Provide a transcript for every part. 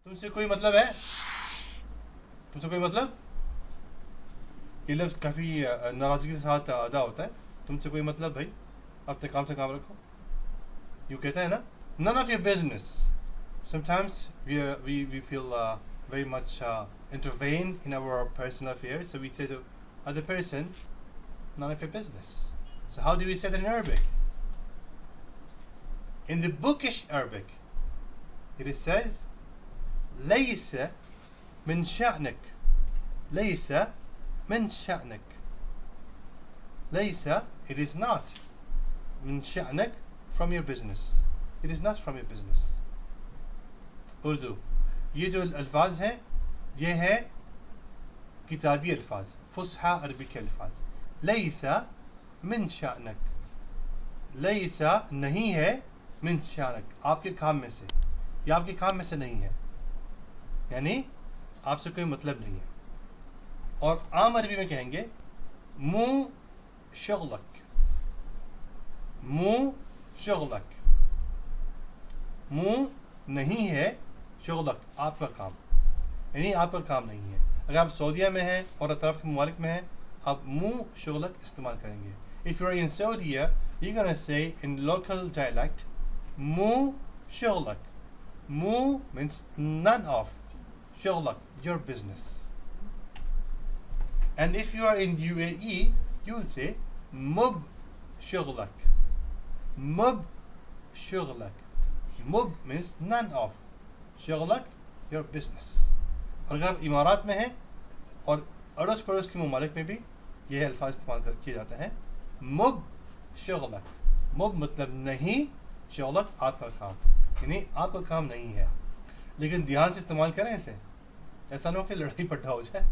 तुमसे कोई मतलब है? तुमसे कोई मतलब? ये लफ्ज़ काफ़ी नाराज़गी के साथ अदा होता है. तुमसे कोई मतलब भाई, अपने काम से काम रखो. यूँ कहता है ना, none of your business. Sometimes we feel very much intervened in our personal affairs, so we say to other person, none of your business. So how do we say that in Arabic? In the bookish Arabic, it says, ليس من شأنك. ليس من شأنك. ليس, it is not. من شأنك, from your business. It is not from your business. Urdu یہ جو الفاظ ہیں یہ ہے کتابی الفاظ, فصحى عربی کے الفاظ. ليس من شأنك. ليس نہیں ہے, من شأنك آپ کے کام میں سے, یا آپ کے کام میں سے نہیں ہے, یعنی آپ سے کوئی مطلب نہیں ہے. اور عام عربی میں کہیں گے مو شغلک. مو شغلک. مو نہیں ہے, شغلک آپ کا کام, یعنی آپ کا کام نہیں ہے. اگر آپ سعودیہ میں ہیں اور اطراف کے ممالک میں ہیں, آپ مو شغلک استعمال کریں گے. If you're in Saudi, you're going to say in local dialect, مو شغلک. مو means none of. شغلک, your business. And if you are in UAE, you will say مب شغلک. مب شغلک. مب means none of. شغلک, your business. اور اگر آپ امارات میں ہیں اور اڑوس پڑوس کے ممالک میں بھی یہ الفاظ استعمال کیے جاتے ہیں, مب شغلک. مب مطلب نہیں, شغلک آپ کا کام, یعنی آپ کا کام نہیں ہے. لیکن دھیان سے استعمال کریں اسے, ایسا نہ ہو کہ لڑائی پٹھا ہو جائے.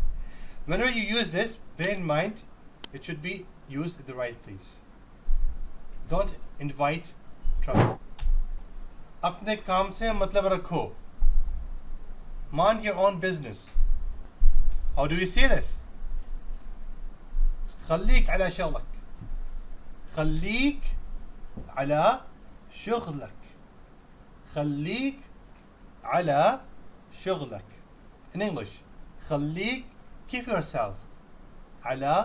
Whenever you use this, bear in mind it should be used in the right place. Don't invite trouble. اپنے کام سے مطلب رکھو. Mind your own business. How do we say this? خليك على شغلك. خليك على شغلك. خليك على شغلك. In English, خليك, keep yourself. على,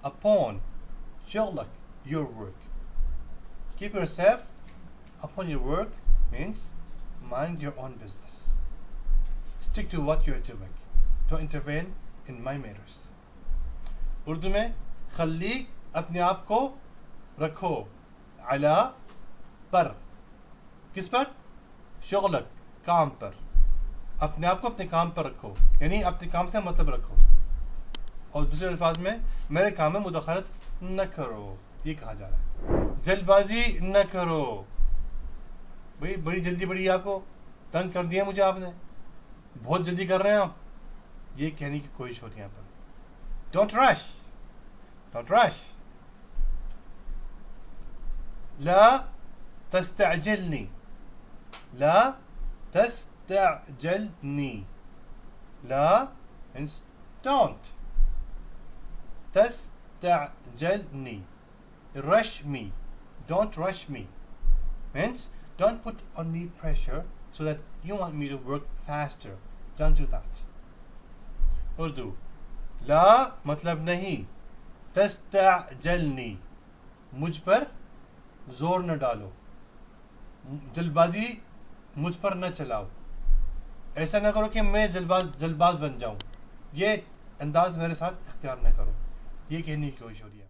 upon, شغلك, your work. Keep yourself upon your work means mind your own business. Stick to what you're doing. Don't intervene in my matters. Urdu میں خلیق اپنے آپ کو رکھو, علا پر, کس پر؟ شغلک, کام پر. اپنے آپ کو اپنے کام پر رکھو, یعنی اپنے کام سے مطلب رکھو. اور دوسرے الفاظ میں میرے کام میں مداخلت نہ کرو, یہ کہا جا رہا ہے. جلد بازی نہ کرو. بھئی بڑی جلدی بڑی, آپ کو تنگ کر دیا مجھے آپ نے, بہت جلدی کر رہے ہیں آپ, یہ کہنے کی کوشش ہوتی ہے یہاں پر. Don't rush. Don't rush. Law تستعجلني. Law تستعجلني. Law means don't. تستعجلني. Rush me. Don't rush me. Means don't put on me pressure so that you want me to work faster. Don't do that. Urdu لا مطلب نہیں, تستعجلنی, مجھ پر زور نہ ڈالو, جلد بازی مجھ پر نہ چلاؤ, ایسا نہ کرو کہ میں جلد باز بن جاؤں, یہ انداز میرے ساتھ اختیار نہ کرو, یہ کہنے کی کوشش ہو رہی ہے.